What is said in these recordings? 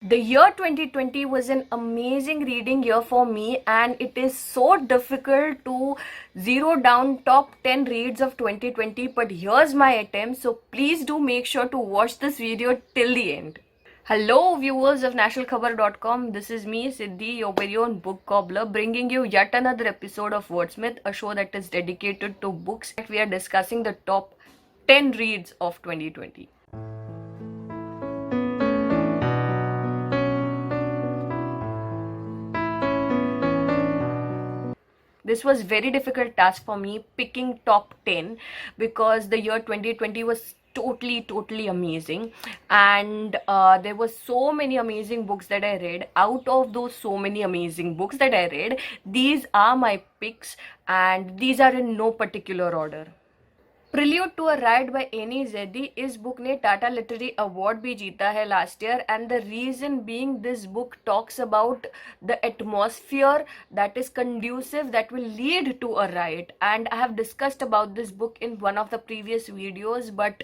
The year 2020 was an amazing reading year for me, and it is so difficult to zero down top 10 reads of 2020, but here's my attempt, so please do make sure to watch this video till the end. Hello viewers of nationalkhabar.com, this is me Siddhi, your very own book cobbler, bringing you yet another episode of Wordsmith, a show that is dedicated to books. We are discussing the top 10 reads of 2020. This was very difficult task for me, picking top 10, because the year 2020 was totally amazing, and there were so many amazing books that I read. Out of those so many amazing books that I read, these are my picks, and these are in no particular order. Prelude to a Riot by Zaidi, इस book ने Tata Literary Award भी जीता है last year, and the reason being this book talks about the atmosphere that is conducive that will lead to a riot, and I have discussed about this book in one of the previous videos, but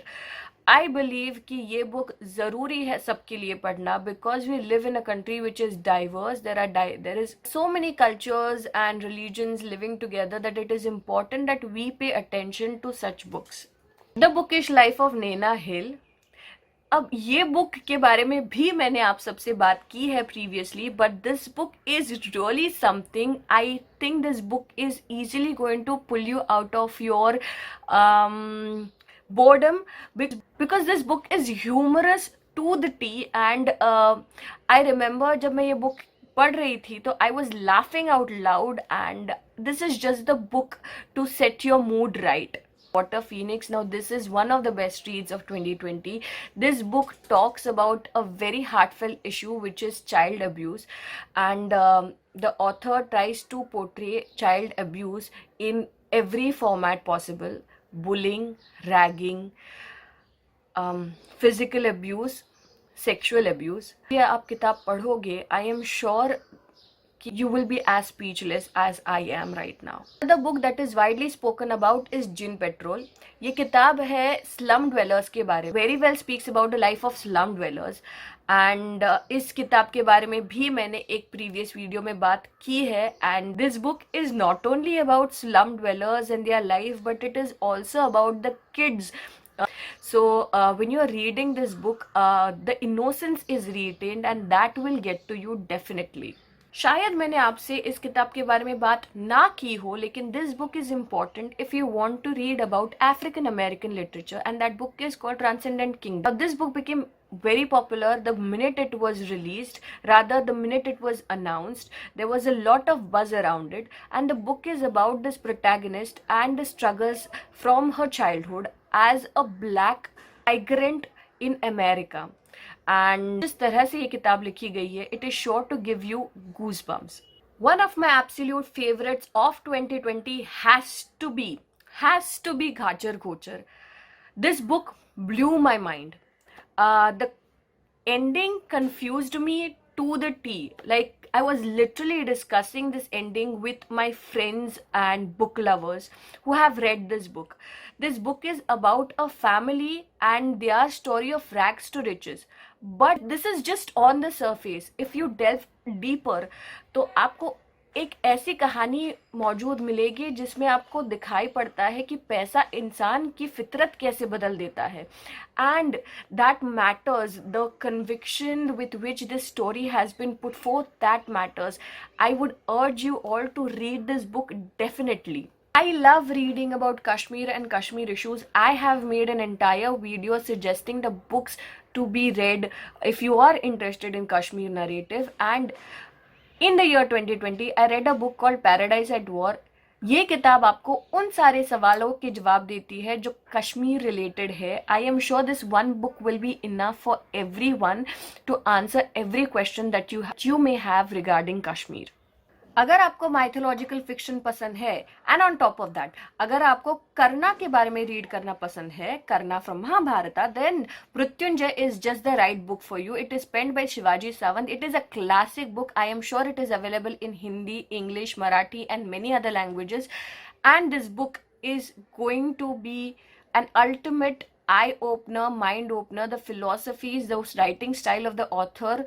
I believe कि ये book ज़रूरी है सबके लिए पढ़ना, because we live in a country which is diverse. There is so many cultures and religions living together that it is important that we pay attention to such books. The Bookish Life of Naina Hill. अब ये book के बारे में भी मैंने आप सबसे बात की है previously, but this book is really something. I think this book is easily going to pull you out of your boredom, because this book is humorous to the T, and I remember जब मैं ये book पढ़ रही थी तो I was laughing out loud, and this is just the book to set your mood right. Water Phoenix. Now this is one of the best reads of 2020. This book talks about a very heartfelt issue, which is child abuse, and the author tries to portray child abuse in every format possible: bullying, ragging, physical abuse, sexual abuse. ये आप किताब पढ़ोगे, I am sure you will be as speechless as I am right now. The book that is widely spoken about is Djinn Petrol. ये किताब है slum dwellers के बारे में. Very well speaks about the life of slum dwellers, and इस किताब के बारे में भी मैंने एक previous video में बात की है. And this book is not only about slum dwellers and their life, but it is also about the kids. So when you are reading this book, the innocence is retained, and that will get to you definitely. शायद मैंने आपसे इस किताब के बारे में बात ना की हो, लेकिन this book is important if you want to read about African American literature, and that book is called Transcendent Kingdom. Now, this book became very popular the minute it was released, rather the minute it was announced. There was a lot of buzz around it, and the book is about this protagonist and the struggles from her childhood as a black migrant in America. And जिस तरह से ये किताब लिखी गई है, it is sure to give you goosebumps. One of my absolute favorites of 2020 has to be Ghachar Ghochar. This book blew my mind. The ending confused me to the T. Like, I was literally discussing this ending with my friends and book lovers who have read this book. This book is about a family and their story of rags to riches. But this is just on the surface. If you delve deeper, तो आपको एक ऐसी कहानी मौजूद मिलेगी जिसमें आपको दिखाई पड़ता है कि पैसा इंसान की फितरत कैसे बदल देता है. And that matters. The conviction with which this story has been put forth, that matters. I would urge you all to read this book definitely. I love reading about Kashmir and Kashmir issues. I have made an entire video suggesting the books to be read if you are interested in Kashmir narrative. And in the year 2020, I read a book called Paradise at War. ये किताब आपको उन सारे सवालों के जवाब देती है जो कश्मीर रिलेटेड है. I am sure this one book will be enough for everyone to answer every question that you may have regarding Kashmir. अगर आपको माइथोलॉजिकल फिक्शन पसंद है, and on top of that अगर आपको कर्णा के बारे में रीड करना पसंद है, Karna from Mahabharata, then Mrityunjay is just the right book for you. It is penned by Shivaji Sawant. It is a classic book. I am sure it is available in Hindi, English, Marathi and many other languages. And this book is going to be an ultimate eye opener, mind opener. The philosophies, the writing style of the author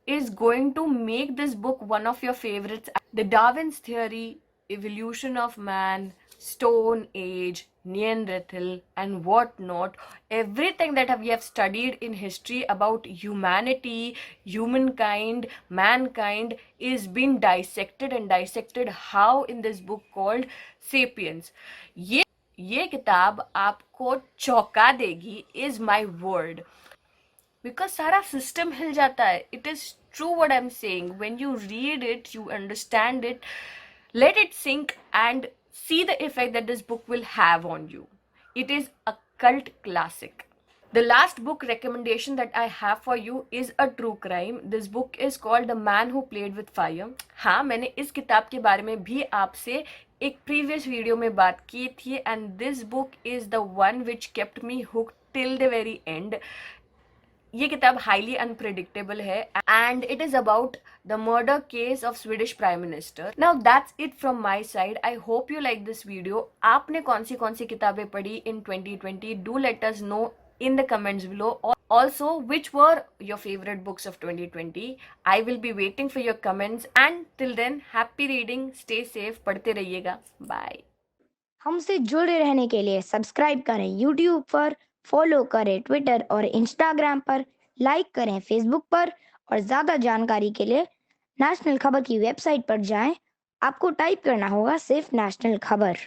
is going to make this book one of your favorites. The Darwin's Theory, Evolution of Man, Stone Age, Neanderthal, and whatnot, everything that we have studied in history about humanity, humankind, mankind is being dissected and dissected how in this book called Sapiens. ये किताब आपको चौंका देगी, is my word. Because सारा system हिल जाता है. It is true what I am saying. When you read it, you understand it, let it sink and see the effect that this book will have on you. It is a cult classic. The last book recommendation that I have for you is a true crime. This book is called The Man Who Played with Fire. हाँ, मैंने इस किताब के बारे में भी आपसे एक प्रीवियस वीडियो में बात की थी, and this book is the one which kept me hooked till the very end. ये किताब हाईली अनप्रिडिक्टेबल है and it is about the murder case of Swedish prime minister. Now that's it from my side. I hope you like this video. आपने कौन सी किताबें पढ़ी इन 2020? Do let us know in the comments below. Also, which were your favorite books of 2020? I will be waiting for your comments, and till then, happy reading, stay safe, पढ़ते रहिएगा. Bye. हमसे जुड़े रहने के लिए सब्सक्राइब करें YouTube पर, follow करें ट्विटर और इंस्टाग्राम पर, लाइक करें फेसबुक पर, और ज़्यादा जानकारी के लिए नेशनल खबर की वेबसाइट पर जाएं. आपको टाइप करना होगा सिर्फ नेशनल खबर.